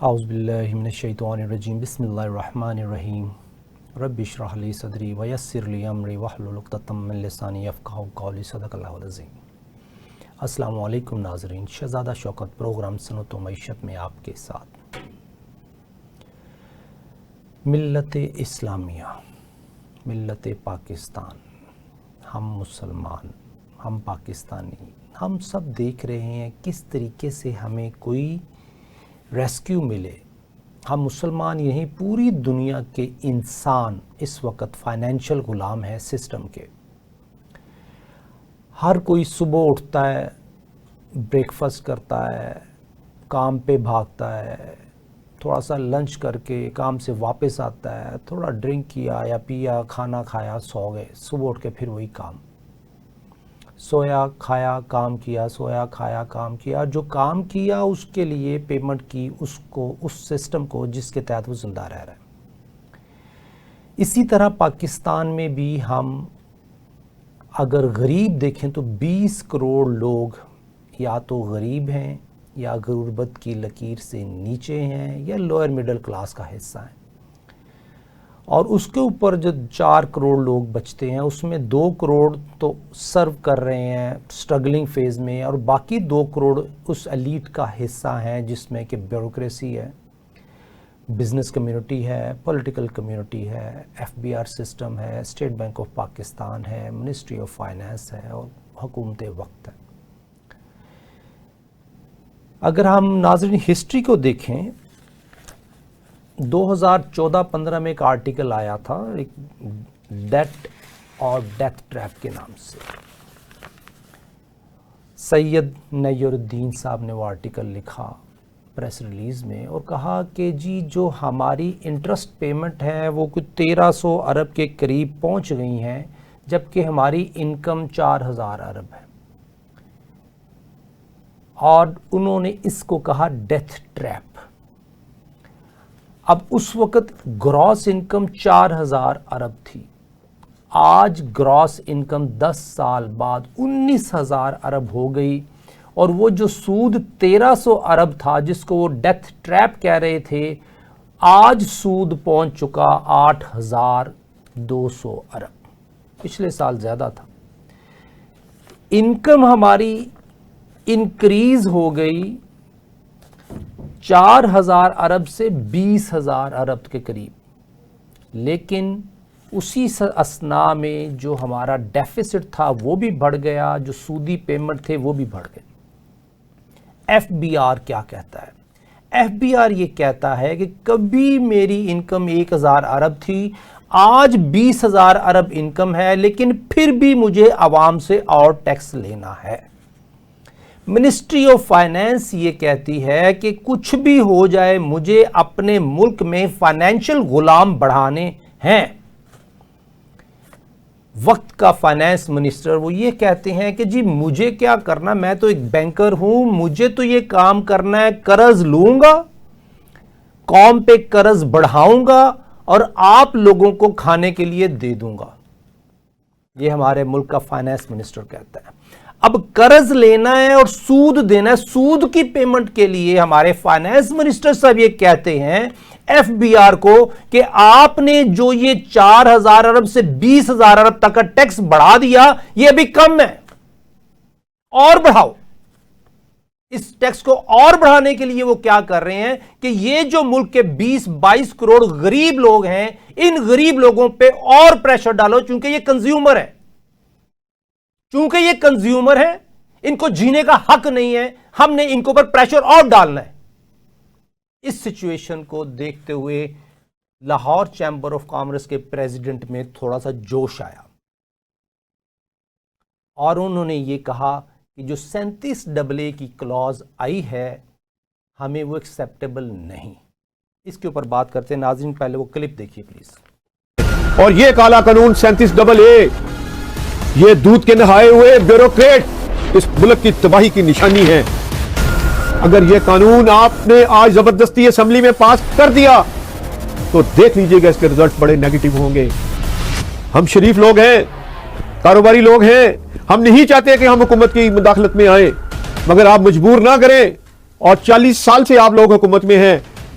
اعوذ باللہ من الشیطان الرجیم بسم اللہ الرحمن الرحیم رب اشرح لی صدری ویسر لی امری واحلل عقدۃ من لسانی یفقہوا قولی صدق اللہ العظیم۔ السلام علیکم ناظرین، شہزادہ شوکت پروگرام سنت و معیشت میں آپ کے ساتھ۔ ملت اسلامیہ، ملت پاکستان، ہم مسلمان، ہم پاکستانی، ہم سب دیکھ رہے ہیں کس طریقے سے ہمیں کوئی ریسکیو ملے۔ ہم مسلمان یہیں پوری دنیا کے انسان اس وقت فائنینشل غلام ہے سسٹم کے۔ ہر کوئی صبح اٹھتا ہے، بریک فاسٹ کرتا ہے، کام پہ بھاگتا ہے، تھوڑا سا لنچ کر کے کام سے واپس آتا ہے، تھوڑا ڈرنک کیا یا پیا، کھانا کھایا، سو گئے، صبح اٹھ کے پھر وہی کام، سویا کھایا کام کیا، سویا کھایا کام کیا، جو کام کیا اس کے لیے پیمنٹ کی اس سسٹم کو جس کے تحت وہ زندہ رہ رہا ہے۔ اسی طرح پاکستان میں بھی ہم اگر غریب دیکھیں تو 20 کروڑ لوگ یا تو غریب ہیں یا غربت کی لکیر سے نیچے ہیں یا لوئر مڈل کلاس کا حصہ ہیں، اور اس کے اوپر جو 4 کروڑ لوگ بچتے ہیں اس میں 2 کروڑ تو سرو کر رہے ہیں سٹرگلنگ فیز میں، اور باقی 2 کروڑ اس ایلیٹ کا حصہ ہیں جس میں کہ بیوروکریسی ہے، بزنس کمیونٹی ہے، پولیٹیکل کمیونٹی ہے، FBR سسٹم ہے، اسٹیٹ بینک آف پاکستان ہے، منسٹری آف فائنانس ہے اور حکومت وقت ہے۔ اگر ہم ناظرین ہسٹری کو دیکھیں، 2014-15 میں ایک آرٹیکل آیا تھا ایک ڈیٹ اور ڈیتھ ٹریپ کے نام سے۔ سید نیّر الدین صاحب نے وہ آرٹیکل لکھا پریس ریلیز میں اور کہا کہ جی جو ہماری انٹرسٹ پیمنٹ ہے وہ کچھ 1300 ارب کے قریب پہنچ گئی ہیں، جبکہ ہماری انکم 4000 ارب ہے، اور انہوں نے اس کو کہا ڈیتھ ٹریپ۔ اب اس وقت گراس انکم 4000 ارب تھی، آج گراس انکم 10 سال بعد 19000 ارب ہو گئی، اور وہ جو سود 1300 ارب تھا جس کو وہ ڈیتھ ٹریپ کہہ رہے تھے، آج سود پہنچ چکا 8200 ارب، پچھلے سال زیادہ تھا۔ انکم ہماری انکریز ہو گئی 4000 ارب سے 20000 ارب کے قریب، لیکن اسی اسنا میں جو ہمارا ڈیفیسٹ تھا وہ بھی بڑھ گیا، جو سودی پیمنٹ تھے وہ بھی بڑھ گئے۔ FBR کیا کہتا ہے؟ FBR یہ کہتا ہے کہ کبھی میری انکم 1000 ارب تھی، آج 20000 ارب انکم ہے، لیکن پھر بھی مجھے عوام سے اور ٹیکس لینا ہے۔ منسٹری آف فائنانس یہ کہتی ہے کہ کچھ بھی ہو جائے مجھے اپنے ملک میں فائنینشل غلام بڑھانے ہیں۔ وقت کا فائنانس منسٹر وہ یہ کہتے ہیں کہ جی مجھے کیا کرنا، میں تو ایک بینکر ہوں، مجھے تو یہ کام کرنا ہے، قرض لوں گا، قوم پہ قرض بڑھاؤں گا اور آپ لوگوں کو کھانے کے لیے دے دوں گا۔ یہ ہمارے ملک کا فائنانس منسٹر کہتا ہے۔ اب قرض لینا ہے اور سود دینا ہے، سود کی پیمنٹ کے لیے ہمارے فائنانس منسٹر صاحب یہ کہتے ہیں FBR کو کہ آپ نے جو یہ 4000 ارب سے 20000 ارب تک کا ٹیکس بڑھا دیا، یہ ابھی کم ہے، اور بڑھاؤ۔ اس ٹیکس کو اور بڑھانے کے لیے وہ کیا کر رہے ہیں کہ یہ جو ملک کے 20-22 کروڑ غریب لوگ ہیں، ان غریب لوگوں پہ اور پریشر ڈالو، چونکہ یہ کنزیومر ہے، چونکہ یہ کنزیومر ہیں، ان کو جینے کا حق نہیں ہے، ہم نے ان کے اوپر پریشر اور ڈالنا ہے۔ اس سچویشن کو دیکھتے ہوئے لاہور چیمبر آف کامرس کے پریزیڈنٹ میں تھوڑا سا جوش آیا، اور انہوں نے یہ کہا کہ جو 37AA کی کلوز آئی ہے ہمیں وہ ایکسیپٹیبل نہیں۔ اس کے اوپر بات کرتے ہیں ناظرین، پہلے وہ کلپ دیکھیے پلیز۔ اور یہ کالا قانون 37AA یہ دودھ کے نہائے ہوئے بیوروکریٹ اس ملک کی تباہی کی نشانی ہے۔ اگر یہ قانون آپ نے آج زبردستی اسمبلی میں پاس کر دیا تو دیکھ لیجئے گا اس کے رزلٹ بڑے نیگیٹو ہوں گے۔ ہم شریف لوگ ہیں، کاروباری لوگ ہیں، ہم نہیں چاہتے کہ ہم حکومت کی مداخلت میں آئیں، مگر آپ مجبور نہ کریں، اور 40 سال سے آپ لوگ حکومت میں ہیں،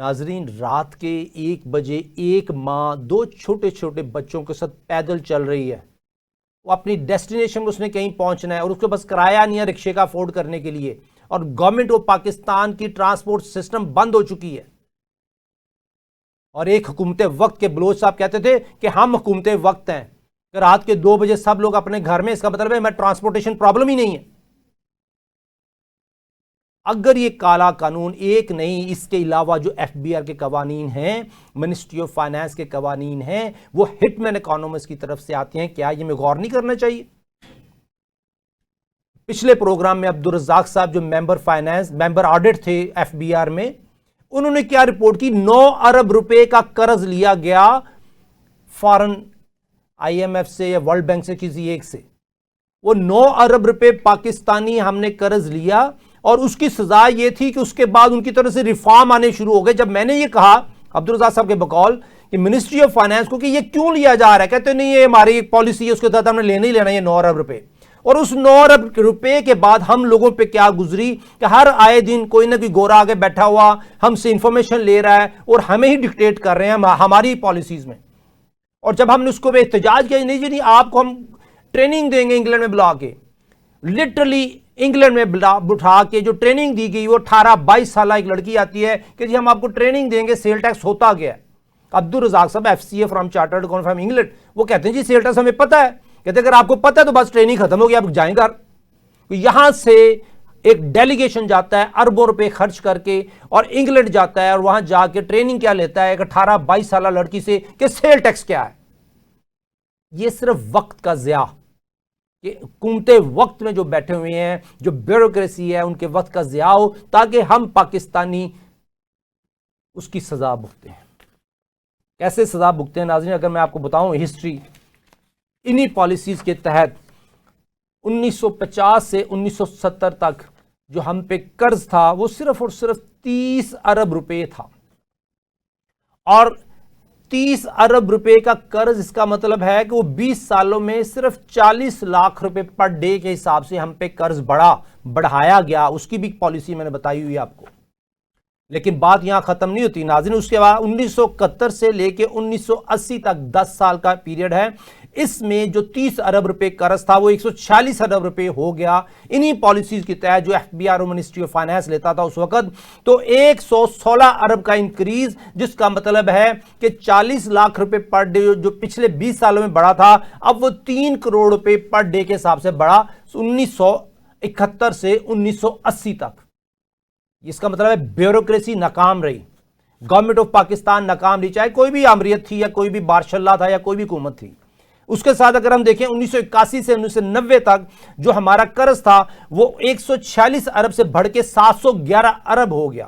ناظرین، رات کے 1 بجے ایک ماں 2 چھوٹے چھوٹے بچوں کے ساتھ پیدل چل رہی ہے. وہ اپنی ڈیسٹینیشن میں اس نے کہیں پہنچنا ہے اور اس کے پاس کرایہ نہیں ہے رکشے کا افورڈ کرنے کے لیے، اور گورنمنٹ آف پاکستان کی ٹرانسپورٹ سسٹم بند ہو چکی ہے. اور ایک حکومت وقت کے بلوچ صاحب کہتے تھے کہ ہم حکومت وقت ہیں، کہ رات کے 2 بجے سب لوگ اپنے گھر میں، اس کا مطلب ہے میں ٹرانسپورٹیشن پرابلم ہی نہیں ہے. اگر یہ کالا قانون ایک نہیں، اس کے علاوہ جو ایف بی آر کے قوانین ہیں، منسٹری آف فائنانس کے قوانین ہیں، وہ ہٹ مین اکانومسٹ کی طرف سے آتے ہیں، کیا یہ میں غور نہیں کرنا چاہیے؟ پچھلے پروگرام میں عبدالرزاق صاحب جو ممبر آڈٹ تھے ایف بی آر میں، انہوں نے کیا رپورٹ کی؟ 9 ارب روپے کا قرض لیا گیا فارن آئی ایم ایف سے یا ورلڈ بینک سے، کسی ایک سے. وہ 9 ارب روپے پاکستانی ہم نے قرض لیا، اور اس کی سزا یہ تھی کہ اس کے بعد ان کی طرف سے ریفارم آنے شروع ہو گئے. جب میں نے یہ کہا عبدالرزاق صاحب کے بقول کہ منسٹری آف فائنانس کو کہ یہ کیوں لیا جا رہا ہے، کہتے نہیں یہ ہماری ایک پالیسی ہے، اس کے تحت ہم نے لینا ہی لینا یہ 9 ارب روپے. اور اس 9 ارب روپے کے بعد ہم لوگوں پہ کیا گزری کہ ہر آئے دن کوئی نہ کوئی گورا آگے بیٹھا ہوا ہم سے انفارمیشن لے رہا ہے اور ہمیں ہی ڈکٹیٹ کر رہے ہیں ہماری پالیسیز میں. اور جب ہم نے اس کو احتجاج کیا، نہیں آپ کو ہم ٹریننگ دیں گے انگلینڈ میں بلا کے، لٹرلی انگلینڈ میں بٹھا کے جو ٹریننگ دی گئی، وہ 18-22 سالہ ایک لڑکی آتی ہے کہ جی ہم آپ کو ٹریننگ دیں گے سیل ٹیکس ہوتا گیا ہے. عبدالرزاق صاحب F C A from chartered accountant from England, وہ کہتے ہیں جی سیل ٹیکس ہمیں پتہ ہے. کہتے ہیں اگر آپ کو پتہ ہے تو بس ٹریننگ ختم ہو گئی، آپ جائیں گھر. یہاں سے ایک ڈیلیگیشن جاتا ہے اربوں روپے خرچ کر کے اور انگلینڈ جاتا ہے، اور وہاں جا کے ٹریننگ کیا لیتا ہے ایک 18-22 سالہ لڑکی سے کہ سیل ٹیکس کیا ہے. یہ صرف وقت کا ضیاع، کہ حکومت وقت میں جو بیٹھے ہوئے ہیں، جو بیوروکریسی ہے، ان کے وقت کا ضیاع ہو تاکہ ہم پاکستانی اس کی سزا بھگتے ہیں. کیسے سزا بھگتے ہیں ناظرین؟ اگر میں آپ کو بتاؤں ہسٹری، انہی پالیسیز کے تحت 1950 سے 1970 تک جو ہم پہ قرض تھا وہ صرف اور صرف 30 ارب روپے تھا. اور 30 ارب روپے کا قرض، اس کا مطلب ہے کہ وہ 20 سالوں میں صرف 40 لاکھ روپے پر ڈے کے حساب سے ہم پہ قرض بڑھایا گیا. اس کی بھی پالیسی میں نے بتائی ہوئی آپ کو. لیکن بات یہاں ختم نہیں ہوتی ناظرین. اس کے بعد 1971 سے لے کے 1980 تک 10 سال کا پیریڈ ہے. اس میں جو 30 ارب روپے قرض تھا وہ 146 ارب روپے ہو گیا انہی پالیسیز کے تحت جو ایف بی آر اور منسٹری آف فائنانس لیتا تھا اس وقت. تو 116 ارب کا انکریز، جس کا مطلب ہے کہ 40 لاکھ روپے پر ڈے جو پچھلے 20 سالوں میں بڑھا تھا، اب وہ 3 کروڑ روپے پر ڈے کے حساب سے بڑھا 1971 سے 1980 تک. اس کا مطلب ہے بیوروکریسی ناکام رہی، گورنمنٹ آف پاکستان ناکام رہی، چاہے کوئی بھی آمریت تھی یا کوئی بھی مارشل اللہ تھا یا کوئی بھی حکومت تھی. اس کے ساتھ اگر ہم دیکھیں 1981 سے 1990 تک جو ہمارا قرض تھا وہ 146 ارب سے بڑھ کے 711 ارب ہو گیا.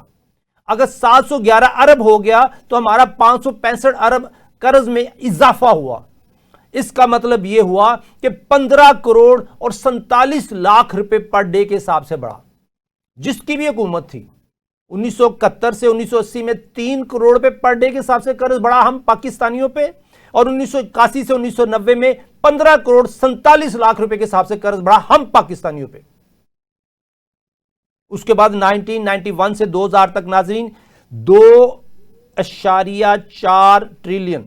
اگر 711 ارب ہو گیا تو ہمارا 565 ارب قرض میں اضافہ ہوا. اس کا مطلب یہ ہوا کہ 15 کروڑ اور 47 لاکھ روپے پر ڈے کے حساب سے بڑھا. جس کی بھی حکومت تھی 1971 سے 1980 میں 3 کروڑ روپے پر ڈے کے حساب سے قرض بڑھا ہم پاکستانیوں پہ، اور 1981 سے 1990 میں 15 کروڑ 47 لاکھ روپے کے حساب سے قرض بڑھا ہم پاکستانیوں پہ. اس کے بعد 1991 سے 2000 تک ناظرین 2.4 ٹریلین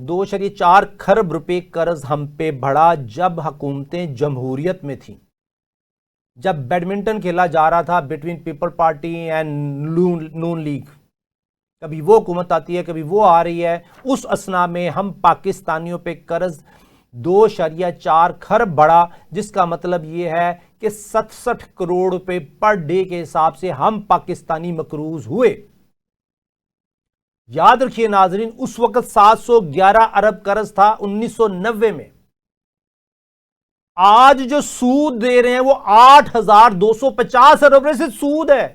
2.4 خرب روپے قرض ہم پہ بڑھا جب حکومتیں جمہوریت میں تھیں، جب بیڈمنٹن کھیلا جا رہا تھا between People Party and Noon League. کبھی وہ حکومت آتی ہے کبھی وہ آ رہی ہے. اس اثنا میں ہم پاکستانیوں پہ قرض 2.4 خرب بڑھا، جس کا مطلب یہ ہے کہ 67 کروڑ روپے پر ڈے کے حساب سے ہم پاکستانی مقروض ہوئے. یاد رکھیے ناظرین، اس وقت 711 ارب قرض تھا 1990 میں. آج جو سود دے رہے ہیں وہ 8,250 ارب روپے سے سود ہے.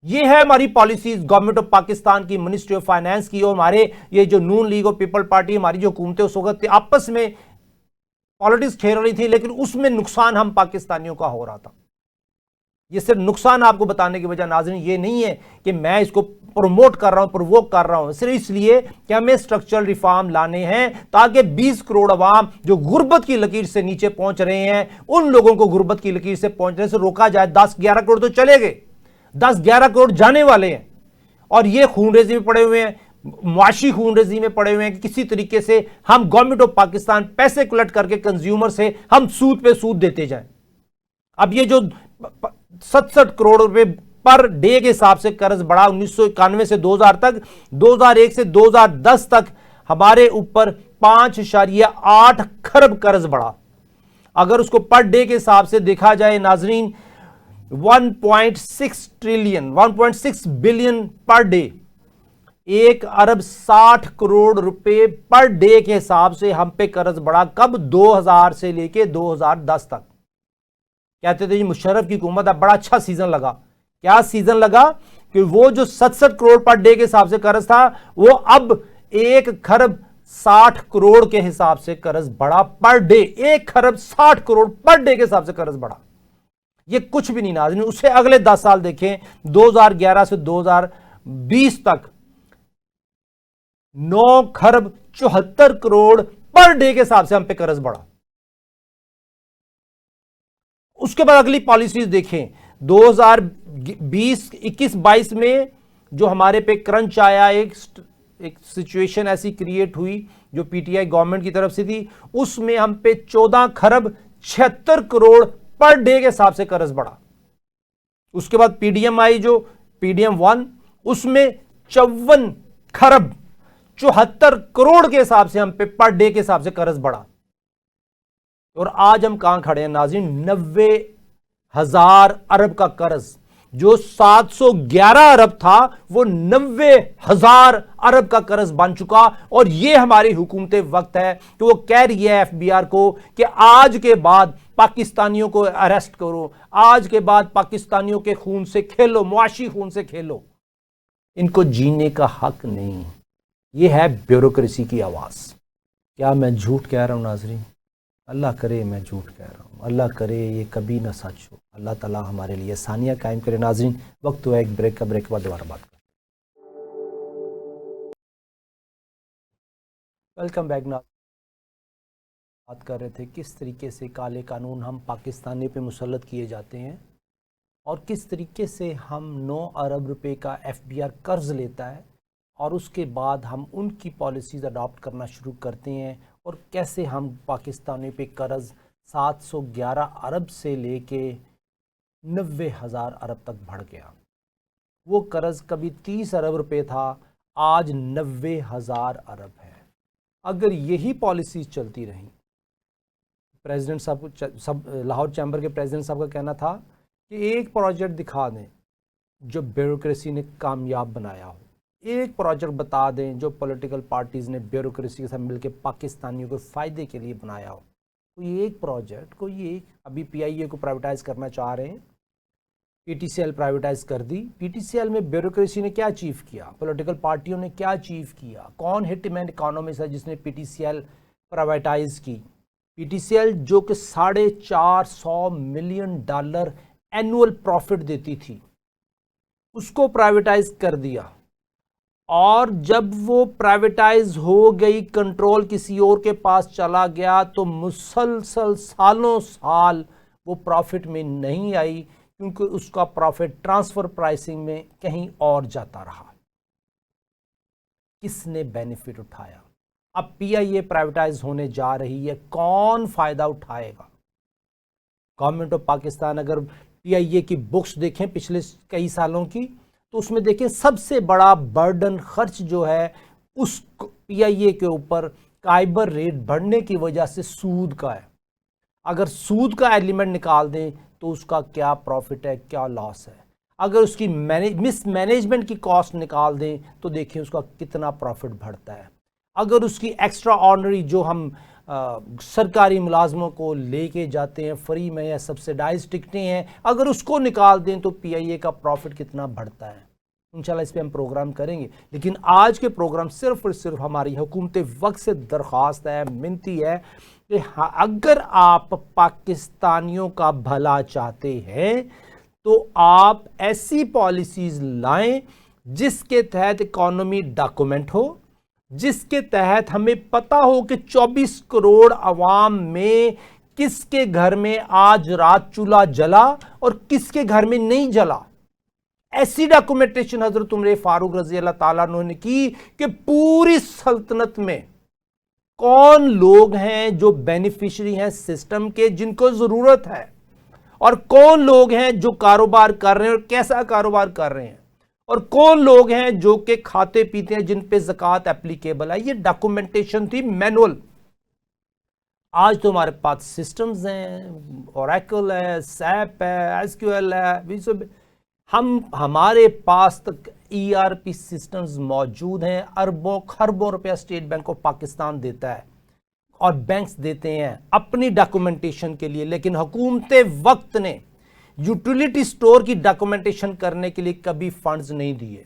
یہ ہے ہماری پالیسیز گورنمنٹ آف پاکستان کی، منسٹری آف فائنانس کی، اور ہمارے یہ جو نون لیگ اور پیپل پارٹی ہماری جو حکومتیں اس وقت آپس میں پالیٹکس کھیل رہی تھی، لیکن اس میں نقصان ہم پاکستانیوں کا ہو رہا تھا. یہ صرف نقصان آپ کو بتانے کی وجہ ناظرین یہ نہیں ہے کہ میں اس کو پروموٹ کر رہا ہوں، پروووک کر رہا ہوں، صرف اس لیے کہ ہمیں سٹرکچرل ریفارم لانے ہیں تاکہ 20 کروڑ عوام جو غربت کی لکیر سے نیچے پہنچ رہے ہیں، ان لوگوں کو غربت کی لکیر سے پہنچنے سے روکا جائے۔ 10-11 کروڑ تو چلے گئے، 10-11 کروڑ جانے والے ہیں، اور یہ خون ریزی میں پڑے ہوئے ہیں، معاشی خون ریزی میں پڑے ہوئے ہیں کہ کسی طریقے سے ہم گورنمنٹ آف پاکستان پیسے کلیکٹ کر کے کنزیومر سے ہم سود پہ سود دیتے جائیں۔ اب یہ جو 67 کروڑ روپے پر ڈے کے حساب سے قرض بڑھا 1991 سے 2000 تک، 2001 سے 2010 تک ہمارے اوپر 5.8 کھرب قرض بڑھا۔ اگر اس کو پر ڈے کے حساب سے دیکھا جائے ناظرین، 1.6 ٹریلین 1.6 بلین پر ڈے، 1 ارب 60 کروڑ روپے پر ڈے کے حساب سے ہم پہ قرض بڑھا۔ کب؟ 2000 سے لے کے 2010 تک۔ کہتے تھے جی مشرف کی حکومت اب بڑا اچھا سیزن لگا۔ کیا سیزن لگا؟ کہ وہ جو 67 کروڑ پر ڈے کے حساب سے قرض تھا وہ اب 1 کھرب 60 کروڑ کے حساب سے قرض بڑھا per day, 1 کھرب 60 crore per day کے حساب سے قرض بڑھا۔ یہ کچھ بھی نہیں ناظرین، اسے اگلے 10 سال دیکھیں، 2011 سے 2020 تک 9 کھرب 74 کروڑ پر ڈے کے حساب سے ہم پہ قرض بڑھا۔ اس کے بعد اگلی پالیسیز دیکھیں، 2021-22 میں جو ہمارے پہ کرنچ آیا، ایک سچویشن ایسی کریٹ ہوئی جو پی ٹی آئی گورنمنٹ کی طرف سے تھی، اس میں ہم پہ 14 کھرب 76 کروڑ پر ڈے کے حساب سے قرض بڑھا۔ اس کے بعد پی ڈی ایم آئی جو پی ڈی ایم 1، اس میں 54 کھرب 74 کروڑ کے حساب سے ہم پہ پر ڈے کے حساب سے قرض بڑھا۔ اور آج ہم کہاں کھڑے ہیں ناظرین؟ 90,000 ارب کا قرض، جو 711 ارب تھا وہ 90,000 ارب کا قرض بن چکا۔ اور یہ ہماری حکومت وقت ہے کہ وہ کہہ رہی ہے ایف بی آر کو کہ آج کے بعد پاکستانیوں کو اریسٹ کرو، آج کے بعد پاکستانیوں کے خون سے کھیلو، معاشی خون سے کھیلو۔ ان کو جینے کا حق نہیں۔ یہ ہے بیوروکریسی کی آواز۔ کیا میں جھوٹ کہہ رہا ہوں ناظرین؟ اللہ کرے میں جھوٹ کہہ رہا ہوں، اللہ کرے یہ کبھی نہ سچ ہو۔ اللہ تعالیٰ ہمارے لیے آسانیاں قائم کرے۔ ناظرین وقت ہوا ایک بریک کا، بریک کے بعد دوبارہ بات کریں۔ Welcome back. بات کر رہے تھے کس طریقے سے کالے قانون ہم پاکستانی پہ مسلط کیے جاتے ہیں، اور کس طریقے سے ہم 9 ارب روپے کا ایف بی آر قرض لیتا ہے اور اس کے بعد ہم ان کی پالیسیز اڈاپٹ کرنا شروع کرتے ہیں، اور کیسے ہم پاکستانی پہ قرض 711 ارب سے لے کے 90,000 ارب تک بڑھ گیا۔ وہ قرض کبھی 30 ارب روپے تھا، آج 90,000 ارب ہے۔ اگر یہی پالیسیز چلتی رہیں، پریزیڈنٹ صاحب کو لاہور چیمبر کے پریزیڈنٹ صاحب کا کہنا تھا کہ ایک پروجیکٹ دکھا دیں جو بیوروکریسی نے کامیاب بنایا ہو، ایک پروجیکٹ بتا دیں جو پولیٹیکل پارٹیز نے بیوروکریسی کے ساتھ مل کے پاکستانیوں کے فائدے کے لیے بنایا ہو۔ کوئی ایک پروجیکٹ، کوئی ایک، ابھی پی آئی اے کو پرائیویٹائز کرنا چاہ رہے ہیں، P T C L privatise کر دی۔ پی ٹی سی ایل میں بیوروکریسی نے کیا اچیو کیا؟ پولیٹیکل پارٹیوں نے کیا اچیو کیا؟ کون ہٹ مین اکانومسٹ ہے جس نے P T C L privatize کی؟ پی ٹی سی ایل جو کہ $450 ملین اینول پروفٹ دیتی تھی، اس کو پرائیویٹائز کر دیا۔ اور جب وہ پرائیویٹائز ہو گئی، کنٹرول کسی اور کے پاس چلا گیا، تو مسلسل سالوں سال وہ پروفٹ میں نہیں آئی، کیونکہ اس کا پروفٹ ٹرانسفر پرائسنگ میں کہیں اور جاتا رہا۔ کس نے بینیفٹ اٹھایا؟ اب پی آئی اے پرائیویٹائز ہونے جا رہی ہے، کون فائدہ اٹھائے گا؟ گورنمنٹ آف پاکستان، اگر پی آئی اے کی بکس دیکھیں پچھلے کئی سالوں کی، تو اس میں دیکھیں سب سے بڑا برڈن خرچ جو ہے اس پی آئی اے کے اوپر کائبر ریٹ بڑھنے کی وجہ سے سود کا ہے۔ اگر سود کا ایلیمنٹ نکال دیں تو اس کا کیا پروفٹ ہے، کیا لاس ہے۔ اگر اس کی مس مینجمنٹ کی کاسٹ نکال دیں تو دیکھیں اس کا کتنا پروفٹ بڑھتا ہے۔ اگر اس کی ایکسٹرا آرڈنری جو ہم سرکاری ملازموں کو لے کے جاتے ہیں فری میں یا سبسیڈائز ٹکٹیں ہیں، اگر اس کو نکال دیں تو پی آئی اے کا پروفٹ کتنا بڑھتا ہے۔ انشاءاللہ اس پہ ہم پروگرام کریں گے، لیکن آج کے پروگرام صرف اور صرف ہماری حکومت وقت سے درخواست ہے، منتی ہے کہ اگر آپ پاکستانیوں کا بھلا چاہتے ہیں تو آپ ایسی پالیسیز لائیں جس کے تحت اکانومی ڈاکومنٹ ہو، جس کے تحت ہمیں پتا ہو کہ 24 کروڑ عوام میں کس کے گھر میں آج رات چولہا جلا اور کس کے گھر میں نہیں جلا۔ ایسی ڈاکومنٹیشن حضرت عمر فاروق رضی اللہ تعالیٰ عنہ نے کی کہ پوری سلطنت میں کون لوگ ہیں جو بینیفیشری ہیں سسٹم کے، جن کو ضرورت ہے، اور کون لوگ ہیں جو کاروبار کر رہے ہیں اور کیسا کاروبار کر رہے ہیں، اور کون لوگ ہیں جو کہ کھاتے پیتے ہیں جن پہ زکوٰۃ اپلیکیبل ہے۔ یہ ڈاکومنٹیشن تھی مینول۔ آج تو ہمارے پاس سسٹمز ہیں، اوریکل ہے، سیپ ہے، ایس کیو ایل ہے، ہمارے پاس تک ای آر پی سسٹمز موجود ہیں۔ اربوں خربوں روپیہ اسٹیٹ بینک آف پاکستان دیتا ہے اور بینکس دیتے ہیں اپنی ڈاکومنٹیشن کے لیے، لیکن حکومت وقت نے یوٹیلیٹی سٹور کی ڈاکومنٹیشن کرنے کے لیے کبھی فنڈز نہیں دیے۔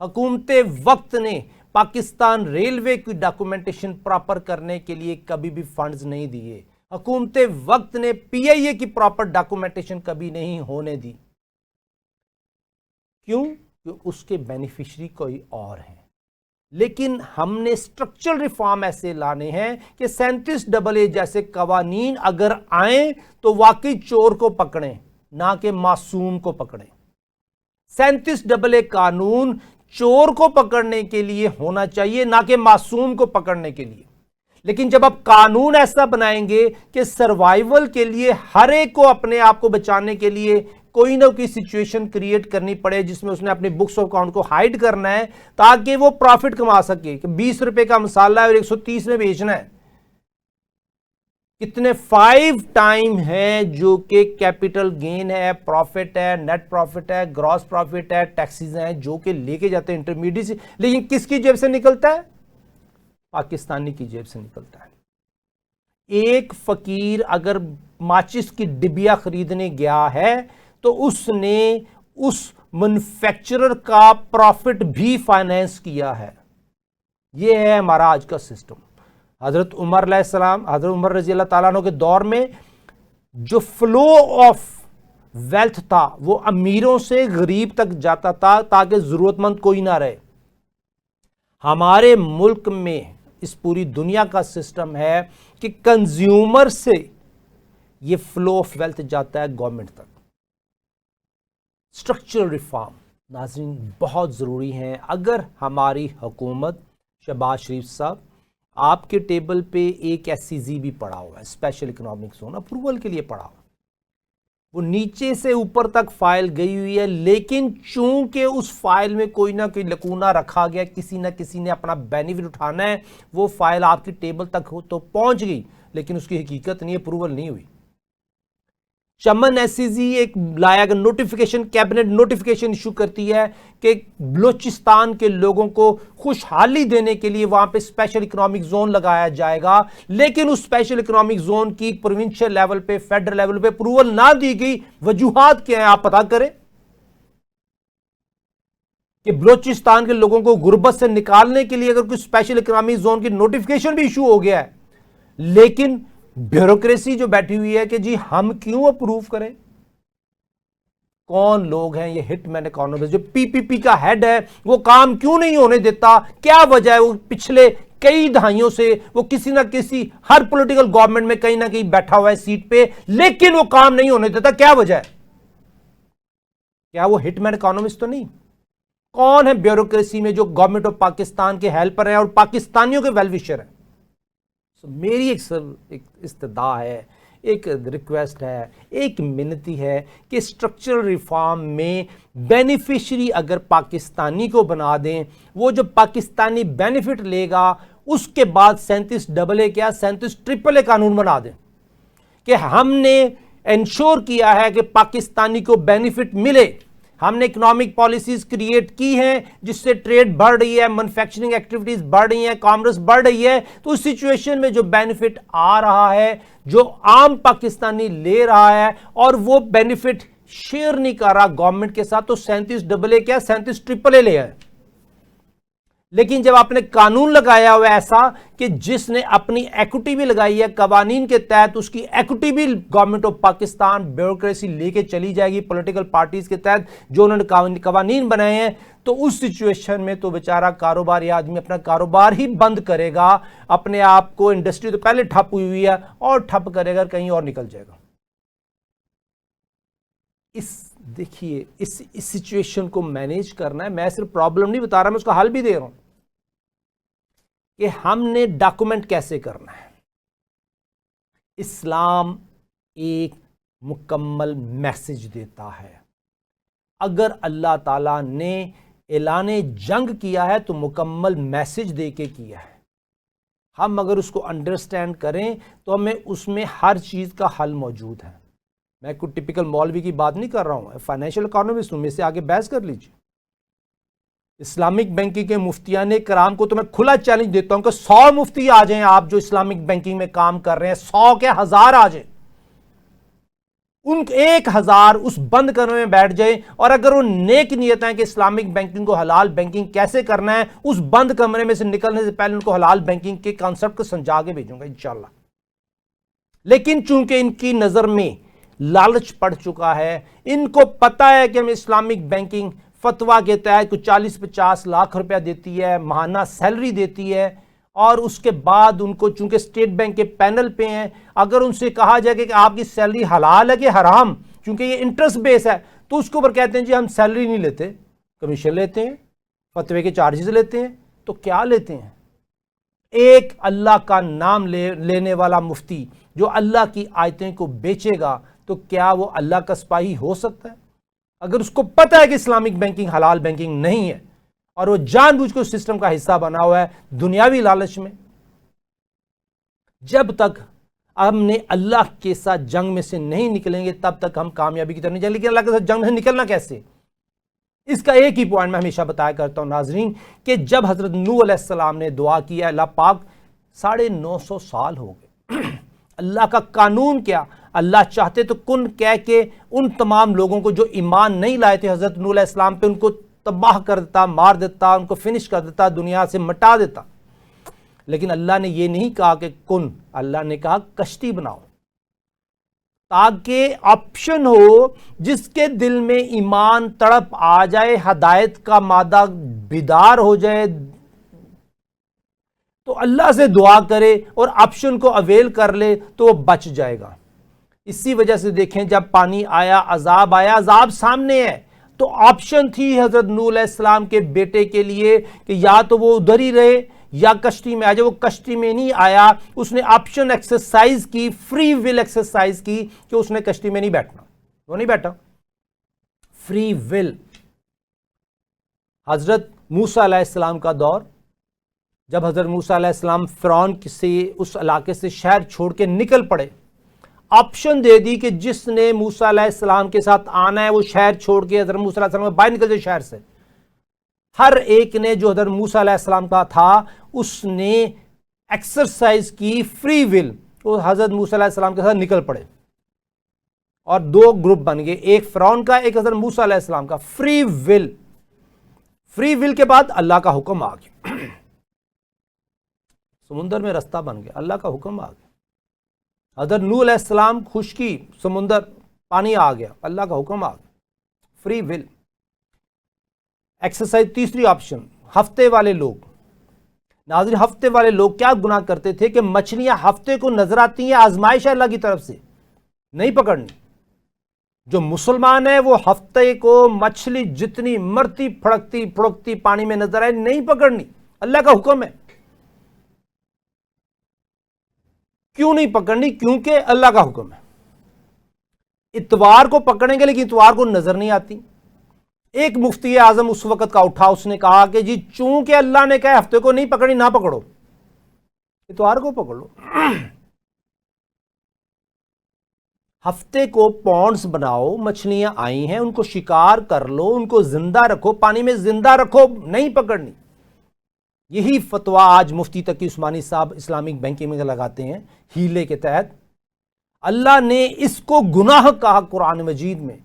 حکومت وقت نے پاکستان ریلوے کی ڈاکومنٹیشن پراپر کرنے کے لیے کبھی بھی فنڈز نہیں دیے۔ حکومت وقت نے پی آئی اے کی پراپر ڈاکومنٹیشن کبھی نہیں ہونے دی۔ کیوں؟ کہ اس کے بینیفیشری کوئی اور ہیں۔ لیکن ہم نے سٹرکچرل ریفارم ایسے لانے ہیں کہ 37AA جیسے قوانین اگر آئیں تو واقعی چور کو پکڑیں، نہ کہ معصوم کو پکڑیں۔ 37AA قانون چور کو پکڑنے کے لیے ہونا چاہیے، نہ کہ معصوم کو پکڑنے کے لیے۔ لیکن جب آپ قانون ایسا بنائیں گے کہ سروائیول کے لیے ہر ایک کو اپنے آپ کو بچانے کے لیے کوئی نہ کوئی سچویشن کریٹ کرنی پڑے جس میں اس نے اپنے بکس آف اکاؤنٹ کو ہائیڈ کرنا ہے تاکہ وہ پروفٹ کما سکے، کہ 20 روپے کا مسالہ ہے اور 130 میں بیچنا ہے۔ کتنے 5 ٹائم ہے جو کہ کیپٹل گین ہے، پروفٹ ہے، نیٹ پروفٹ ہے، گراس پروفٹ ہے، ٹیکسز ہیں جو کہ لے کے جاتے ہیں انٹرمیڈیٹ سے، لیکن کس کی جیب سے نکلتا ہے؟ پاکستانی کی جیب سے نکلتا ہے۔ ایک فقیر اگر ماچس کی ڈبیا خریدنے گیا ہے تو اس نے اس مینوفیکچرر کا پروفٹ بھی فائنینس کیا ہے۔ یہ ہے ہمارا آج کا سسٹم۔ حضرت عمر علیہ السلام، حضرت عمر رضی اللہ تعالیٰ عنہ کے دور میں جو فلو آف ویلتھ تھا وہ امیروں سے غریب تک جاتا تھا تاکہ ضرورت مند کوئی نہ رہے۔ ہمارے ملک میں اس پوری دنیا کا سسٹم ہے کہ کنزیومر سے یہ فلو آف ویلتھ جاتا ہے گورنمنٹ تک۔ سٹرکچرل ریفارم ناظرین بہت ضروری ہیں۔ اگر ہماری حکومت، شہباز شریف صاحب، آپ کے ٹیبل پہ ایک SEZ بھی پڑا ہوا ہے، اسپیشل اکنامک زون اپروول کے لیے پڑا ہوا، وہ نیچے سے اوپر تک فائل گئی ہوئی ہے، لیکن چونکہ اس فائل میں کوئی نہ کوئی لکونہ رکھا گیا، کسی نہ کسی نے اپنا بینیفٹ اٹھانا ہے، وہ فائل آپ کی ٹیبل تک تو پہنچ گئی لیکن اس کی حقیقت نہیں، اپروول نہیں ہوئی۔ چمن SEZ ایک لایا گیا نوٹیفیکیشن، کیبنٹ نوٹیفیکیشن ایشو کرتی ہے کہ بلوچستان کے لوگوں کو خوشحالی دینے کے لیے وہاں پہ اسپیشل اکنامک زون لگایا جائے گا، لیکن اس اسپیشل اکنامک زون کی پروونشل لیول پہ، فیڈرل لیول پہ اپروول نہ دی گئی۔ وجوہات کیا ہیں آپ پتا کریں کہ بلوچستان کے لوگوں کو غربت سے نکالنے کے لیے اگر کوئی اسپیشل اکنامک زون کی نوٹیفیکیشن بھی ایشو ہو گیا ہے، لیکن بیوروکریسی جو بیٹھی ہوئی ہے کہ جی ہم کیوں اپروو کریں؟ کون لوگ ہیں یہ ہٹ مین اکانومسٹ؟ جو PPP کا ہیڈ ہے وہ کام کیوں نہیں ہونے دیتا؟ کیا وجہ ہے؟ وہ پچھلے کئی دہائیوں سے وہ کسی نہ کسی ہر پولیٹیکل گورنمنٹ میں کہیں نہ کہیں بیٹھا ہوا ہے سیٹ پہ، لیکن وہ کام نہیں ہونے دیتا۔ کیا وجہ ہے؟ کیا وہ ہٹ مین اکانومسٹ تو نہیں؟ کون ہے بیوروکریسی میں جو گورنمنٹ آف پاکستان کے ہیلپر ہیں اور پاکستانیوں کے ویل وشر ہیں؟ میری ایک استدعا ہے، ایک ریکویسٹ ہے، ایک منتی ہے کہ سٹرکچرل ریفارم میں بینیفیشری اگر پاکستانی کو بنا دیں، وہ جو پاکستانی بینیفٹ لے گا اس کے بعد 37AA کیا 37AAA قانون بنا دیں کہ ہم نے انشور کیا ہے کہ پاکستانی کو بینیفٹ ملے۔ ہم نے اکنامک پالیسیز کریٹ کی ہیں جس سے ٹریڈ بڑھ رہی ہے، مینوفیکچرنگ ایکٹیویٹیز بڑھ رہی ہیں، کامرس بڑھ رہی ہے، تو اس سچویشن میں جو بینیفٹ آ رہا ہے، جو عام پاکستانی لے رہا ہے اور وہ بینیفٹ شیئر نہیں کر رہا گورنمنٹ کے ساتھ، تو 37AA کیا 37AAA لے آئے۔ لیکن جب آپ نے قانون لگایا ہوا ایسا کہ جس نے اپنی ایکوٹی بھی لگائی ہے قوانین کے تحت، اس کی ایکوٹی بھی گورنمنٹ آف پاکستان بیوروکریسی لے کے چلی جائے گی پولیٹیکل پارٹیز کے تحت جو انہوں نے قوانین بنائے ہیں، تو اس سچویشن میں تو بیچارہ کاروباری آدمی اپنا کاروبار ہی بند کرے گا، اپنے آپ کو، انڈسٹری تو پہلے ٹھپ ہوئی ہے اور ٹھپ کرے گا، کہیں اور نکل جائے گا۔ دیکھیے اس سچویشن کو مینیج کرنا ہے، میں صرف پرابلم نہیں بتا رہا، میں اس کا حل بھی دے رہا ہوں کہ ہم نے ڈاکومنٹ کیسے کرنا ہے۔ اسلام ایک مکمل میسج دیتا ہے۔ اگر اللہ تعالیٰ نے اعلان جنگ کیا ہے تو مکمل میسج دے کے کیا ہے۔ ہم اگر اس کو انڈرسٹینڈ کریں تو ہمیں اس میں ہر چیز کا حل موجود ہے۔ میں کوئی ٹپیکل مولوی کی بات نہیں کر رہا ہوں، فائنینشیل اکانومسٹ ہوں، میں سے آگے بحث کر لیجیے۔ اسلامک بینکنگ کے مفتیان کرام کو تو میں کھلا چیلنج دیتا ہوں کہ 100 مفتی آ جائیں آپ جو اسلامک بینکنگ میں کام کر رہے ہیں، 100 کے 1000 آ جائیں، ان 1000 اس بند کرنے میں بیٹھ جائیں، اور اگر وہ نیک نیت ہیں کہ اسلامک بینکنگ کو حلال بینکنگ کیسے کرنا ہے، اس بند کمرے میں سے نکلنے سے پہلے ان کو حلال بینکنگ کے کانسیپٹ کو سمجھا کے بھیجوں گا انشاءاللہ۔ لیکن چونکہ ان کی نظر میں لالچ پڑ چکا ہے، ان کو پتا ہے کہ ہم اسلامک بینکنگ فتویٰ کے تحت کچھ 40-50 لاکھ روپیہ دیتی ہے، ماہانہ سیلری دیتی ہے، اور اس کے بعد ان کو چونکہ اسٹیٹ بینک کے پینل پہ ہیں، اگر ان سے کہا جائے کہ آپ کی سیلری حلال ہے کہ حرام، چونکہ یہ انٹرسٹ بیس ہے، تو اس کے اوپر کہتے ہیں جی ہم سیلری نہیں لیتے، کمیشن لیتے ہیں، فتوے کے چارجز لیتے ہیں۔ تو کیا لیتے ہیں؟ ایک اللہ کا نام لینے والا مفتی جو اللہ کی آیتیں کو بیچے گا تو کیا وہ اللہ کا سپاہی ہو سکتا ہے؟ اگر اس کو پتہ ہے کہ اسلامک بینکنگ حلال بینکنگ نہیں ہے اور وہ جان بوجھ کے اس سسٹم کا حصہ بنا ہوا ہے دنیاوی لالچ میں، جب تک ہم نے اللہ کے ساتھ جنگ میں سے نہیں نکلیں گے تب تک ہم کامیابی کی طرف نہیں جائیں۔ لیکن اللہ کے ساتھ جنگ میں نکلنا کیسے؟ اس کا ایک ہی پوائنٹ میں ہمیشہ بتایا کرتا ہوں ناظرین، کہ جب حضرت نوح علیہ السلام نے دعا کیا، اللہ پاک 950 سال ہو گئے، اللہ کا قانون کیا، اللہ چاہتے تو کن کہہ کے ان تمام لوگوں کو جو ایمان نہیں لائے تھے حضرت نوح علیہ السلام پہ، ان کو تباہ کر دیتا، مار دیتا، ان کو فنش کر دیتا، دنیا سے مٹا دیتا۔ لیکن اللہ نے یہ نہیں کہا کہ کن، اللہ نے کہا کشتی بناؤ، تاکہ آپشن ہو، جس کے دل میں ایمان تڑپ آ جائے، ہدایت کا مادہ بیدار ہو جائے، تو اللہ سے دعا کرے اور آپشن کو اویل کر لے تو وہ بچ جائے گا۔ اسی وجہ سے دیکھیں جب پانی آیا، عذاب سامنے ہے، تو آپشن تھی حضرت نوح علیہ السلام کے بیٹے کے لیے کہ یا تو وہ ادھر ہی رہے یا کشتی میں آ جائے۔ وہ کشتی میں نہیں آیا، اس نے آپشن ایکسرسائز کی، فری ول ایکسرسائز کی کہ اس نے کشتی میں نہیں بیٹھنا، وہ نہیں بیٹھا، فری ول۔ حضرت موسیٰ علیہ السلام کا دور، جب حضرت موسیٰ علیہ السلام فرعون سے اس علاقے سے شہر چھوڑ کے نکل پڑے، آپشن دے دی کہ جس نے موسیٰ علیہ السلام کے ساتھ آنا ہے وہ شہر چھوڑ کے حضرت موسیٰ علیہ السلام باہر نکل جائے شہر سے۔ ہر ایک نے جو حضرت موسیٰ علیہ السلام کا تھا اس نے ایکسرسائز کی فری ول، وہ حضرت موسیٰ علیہ السلام کے ساتھ نکل پڑے اور 2 گروپ بن گئے، ایک فرعون کا، ایک حضرت موسیٰ علیہ السلام کا۔ فری ول، فری ول کے بعد اللہ کا حکم آ گیا، سمندر میں رستہ بن گیا، اللہ کا حکم آ گیا۔ حضرت نوح علیہ السلام خشکی، سمندر، پانی آ گیا، اللہ کا حکم آ گیا، فری ول۔ ایکسرسائز تیسری آپشن، ہفتے والے لوگ۔ ناظرین ہفتے والے لوگ کیا گناہ کرتے تھے کہ مچھلیاں ہفتے کو نظر آتی ہیں، آزمائش ہے اللہ کی طرف سے، نہیں پکڑنی۔ جو مسلمان ہے وہ ہفتے کو مچھلی جتنی مرتی پھڑکتی پانی میں نظر آئے نہیں پکڑنی، اللہ کا حکم ہے۔ کیوں نہیں پکڑنی؟ کیونکہ اللہ کا حکم ہے۔ اتوار کو پکڑیں گے لیکن اتوار کو نظر نہیں آتی۔ ایک مفتی اعظم اس وقت کا اٹھا، اس نے کہا کہ جی چونکہ اللہ نے کہا ہفتے کو نہیں پکڑنی، نہ پکڑو، اتوار کو پکڑ لو۔ ہفتے کو پونڈز بناؤ، مچھلیاں آئی ہیں ان کو شکار کر لو، ان کو زندہ رکھو، پانی میں زندہ رکھو، نہیں پکڑنی۔ یہی فتویٰ آج مفتی تقی عثمانی صاحب اسلامک بینکنگ میں لگاتے ہیں ہیلے کے تحت۔ اللہ نے اس کو گناہ کہا قرآن مجید میں،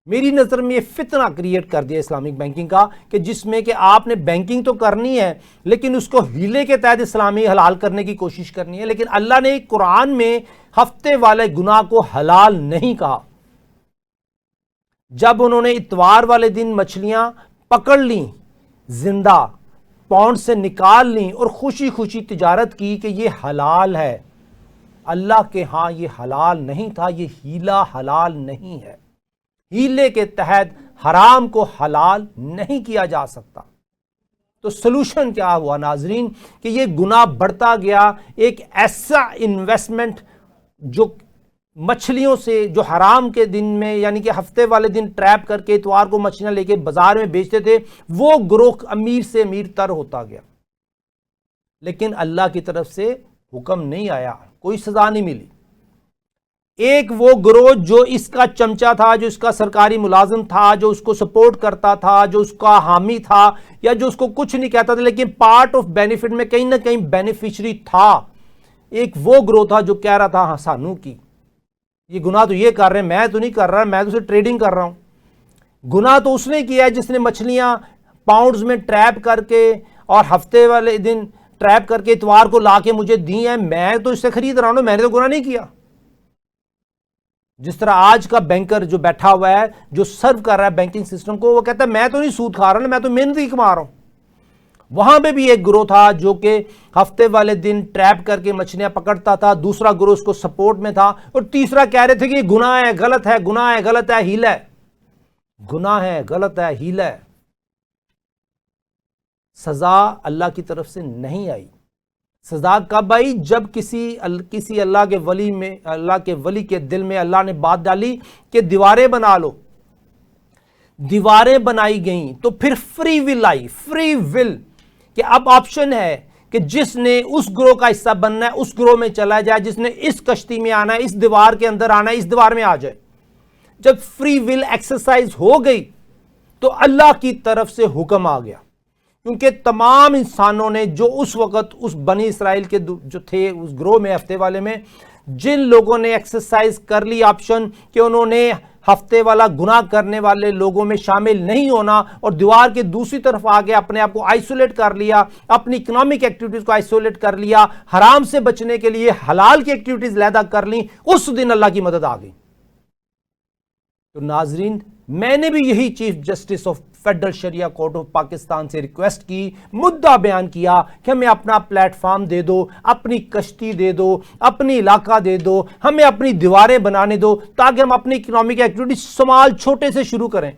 میری نظر میں یہ فتنہ کریٹ کر دیا اسلامک بینکنگ کا، کہ جس میں کہ آپ نے بینکنگ تو کرنی ہے لیکن اس کو ہیلے کے تحت اسلامی حلال کرنے کی کوشش کرنی ہے۔ لیکن اللہ نے قرآن میں ہفتے والے گناہ کو حلال نہیں کہا۔ جب انہوں نے اتوار والے دن مچھلیاں پکڑ لیں، زندہ پونڈ سے نکال لیں اور خوشی خوشی تجارت کی کہ یہ حلال ہے، اللہ کے ہاں یہ حلال نہیں تھا، یہ ہیلا حلال نہیں ہے۔ ہیلے کے تحت حرام کو حلال نہیں کیا جا سکتا۔ تو سلوشن کیا ہوا ناظرین، کہ یہ گناہ بڑھتا گیا۔ ایک ایسا انویسٹمنٹ جو مچھلیوں سے، جو حرام کے دن میں یعنی کہ ہفتے والے دن ٹریپ کر کے اتوار کو مچھلیاں لے کے بازار میں بیچتے تھے، وہ گروہ امیر سے امیر تر ہوتا گیا۔ لیکن اللہ کی طرف سے حکم نہیں آیا، کوئی سزا نہیں ملی۔ ایک وہ گروہ جو اس کا چمچہ تھا، جو اس کا سرکاری ملازم تھا، جو اس کو سپورٹ کرتا تھا، جو اس کا حامی تھا، یا جو اس کو کچھ نہیں کہتا تھا لیکن پارٹ آف بینیفٹ میں کہیں نہ کہیں بینیفیشری تھا، ایک وہ گروہ تھا جو کہہ رہا تھا ہاں سانو کی یہ گناہ تو یہ کر رہے ہیں، میں تو نہیں کر رہا، میں تو اسے ٹریڈنگ کر رہا ہوں۔ گناہ تو اس نے کیا ہے جس نے مچھلیاں پاؤنڈز میں ٹریپ کر کے اور ہفتے والے دن ٹریپ کر کے اتوار کو لا کے مجھے دی ہیں، میں تو اس سے خرید رہا ہوں، میں نے تو گناہ نہیں کیا۔ جس طرح آج کا بینکر جو بیٹھا ہوا ہے، جو سرو کر رہا ہے بینکنگ سسٹم کو، وہ کہتا ہے میں تو نہیں سود کھا رہا، میں تو محنت ہی کما رہا ہوں۔ وہاں پہ بھی ایک گروہ تھا جو کہ ہفتے والے دن ٹریپ کر کے مچھلیاں پکڑتا تھا، دوسرا گروہ اس کو سپورٹ میں تھا، اور تیسرا کہہ رہے تھے کہ یہ گناہ ہے، غلط ہے، گناہ ہے، غلط ہے، ہیلا ہے، گناہ ہے، غلط ہے، ہیلا ہے۔ سزا اللہ کی طرف سے نہیں آئی۔ سزا کب آئی؟ جب کسی اللہ کے ولی کے دل میں اللہ نے بات ڈالی کہ دیواریں بنا لو، دیواریں بنائی گئیں تو پھر free will I, free will, کہ اب آپشن ہے کہ جس نے اس گروہ کا حصہ بننا ہے اس گروہ میں چلا جائے، جس نے اس کشتی میں آنا ہے، اس دیوار کے اندر آنا ہے، اس دیوار میں آ جائے۔ جب فری ول ایکسرسائز ہو گئی تو اللہ کی طرف سے حکم آ گیا، کیونکہ تمام انسانوں نے جو اس وقت اس بنی اسرائیل کے جو تھے اس گروہ میں، ہفتے والے میں، جن لوگوں نے ایکسرسائز کر لی آپشن کہ انہوں نے ہفتے والا گناہ کرنے والے لوگوں میں شامل نہیں ہونا اور دیوار کے دوسری طرف آ کے اپنے آپ کو آئسولیٹ کر لیا، اپنی اکنامک ایکٹیویٹیز کو آئسولیٹ کر لیا، حرام سے بچنے کے لیے حلال کی ایکٹیویٹیز علیحدہ کر لیں، اس دن اللہ کی مدد آ گئی۔ تو ناظرین، میں نے بھی یہی chief justice of federal Shariah court of Pakistan سے ریکویسٹ کی، مدعا بیان کیا کہ ہمیں اپنا پلیٹ فارم دے دو، اپنی کشتی دے دو، اپنی علاقہ دے دو، ہمیں اپنی دیواریں بنانے دو تاکہ ہم اپنی اکنامک ایکٹیویٹی سمال چھوٹے سے شروع کریں۔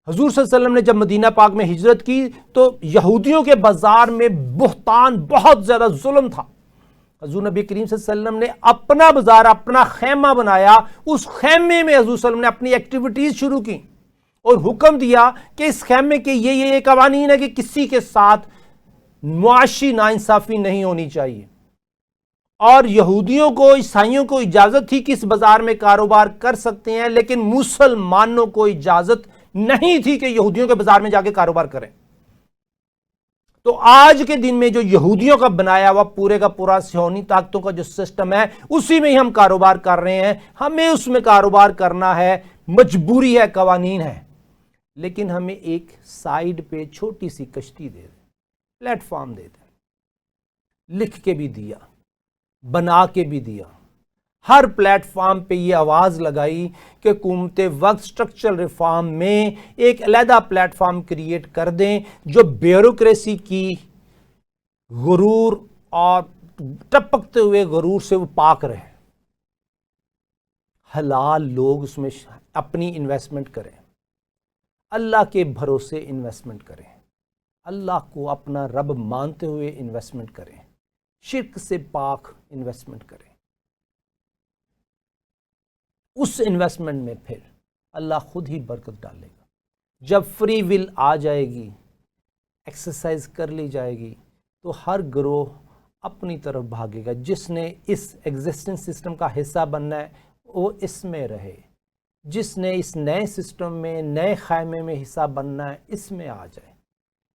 حضور صلی اللہ علیہ وسلم نے جب مدینہ پاک میں ہجرت کی تو یہودیوں کے بازار میں بہتان، بہت زیادہ ظلم تھا۔ حضور نبی کریم صلی اللہ علیہ وسلم نے اپنا بازار، اپنا خیمہ بنایا، اس خیمے میں حضور صلی اللہ علیہ وسلم نے اپنی ایکٹیویٹیز شروع کی اور حکم دیا کہ اس خیمے کے یہ قوانین ہے کہ کسی کے ساتھ معاشی ناانصافی نہیں ہونی چاہیے، اور یہودیوں کو، عیسائیوں کو اجازت تھی کہ اس بازار میں کاروبار کر سکتے ہیں، لیکن مسلمانوں کو اجازت نہیں تھی کہ یہودیوں کے بازار میں جا کے کاروبار کریں۔ تو آج کے دن میں جو یہودیوں کا بنایا ہوا پورے کا پورا صہیونی طاقتوں کا جو سسٹم ہے، اسی میں ہی ہم کاروبار کر رہے ہیں، ہمیں اس میں کاروبار کرنا ہے، مجبوری ہے، قوانین ہے، لیکن ہمیں ایک سائیڈ پہ چھوٹی سی کشتی دے دیں، پلیٹ فارم دے دیں، لکھ کے بھی دیا، بنا کے بھی دیا۔ ہر پلیٹ فارم پہ یہ آواز لگائی کہ حکومت وقت سٹرکچرل ریفارم میں ایک علیحدہ پلیٹ فارم کریٹ کر دیں جو بیوروکریسی کی غرور اور ٹپکتے ہوئے غرور سے وہ پاک رہے، حلال لوگ اس میں اپنی انویسٹمنٹ کریں، اللہ کے بھروسے انویسٹمنٹ کریں، اللہ کو اپنا رب مانتے ہوئے انویسٹمنٹ کریں، شرک سے پاک انویسٹمنٹ کریں۔ اس انویسٹمنٹ میں پھر اللہ خود ہی برکت ڈالے گا۔ جب فری ول آ جائے گی، ایکسرسائز کر لی جائے گی، تو ہر گروہ اپنی طرف بھاگے گا۔ جس نے اس ایگزسٹنگ سسٹم کا حصہ بننا ہے وہ اس میں رہے، جس نے اس نئے سسٹم میں، نئے خیمے میں حصہ بننا ہے اس میں آ جائے۔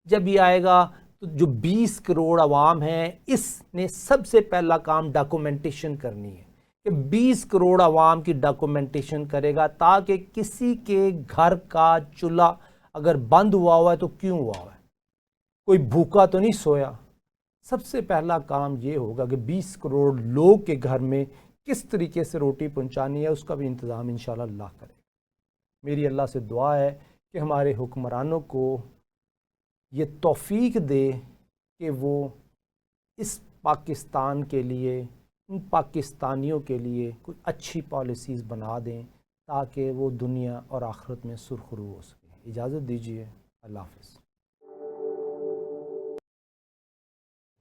جب یہ آئے گا تو جو 20 کروڑ عوام ہیں، اس نے سب سے پہلا کام ڈاکومنٹیشن کرنی ہے کہ 20 کروڑ عوام کی ڈاکومنٹیشن کرے گا تاکہ کسی کے گھر کا چولہا اگر بند ہوا ہے تو کیوں ہوا ہے، کوئی بھوکا تو نہیں سویا۔ سب سے پہلا کام یہ ہوگا کہ 20 کروڑ لوگ کے گھر میں کس طریقے سے روٹی پہنچانی ہے، اس کا بھی انتظام انشاءاللہ اللہ کرے۔ میری اللہ سے دعا ہے کہ ہمارے حکمرانوں کو یہ توفیق دے کہ وہ اس پاکستان کے لیے، ان پاکستانیوں کے لیے کوئی اچھی پالیسیز بنا دیں تاکہ وہ دنیا اور آخرت میں سرخرو ہو سکیں۔ اجازت دیجیے، اللہ حافظ۔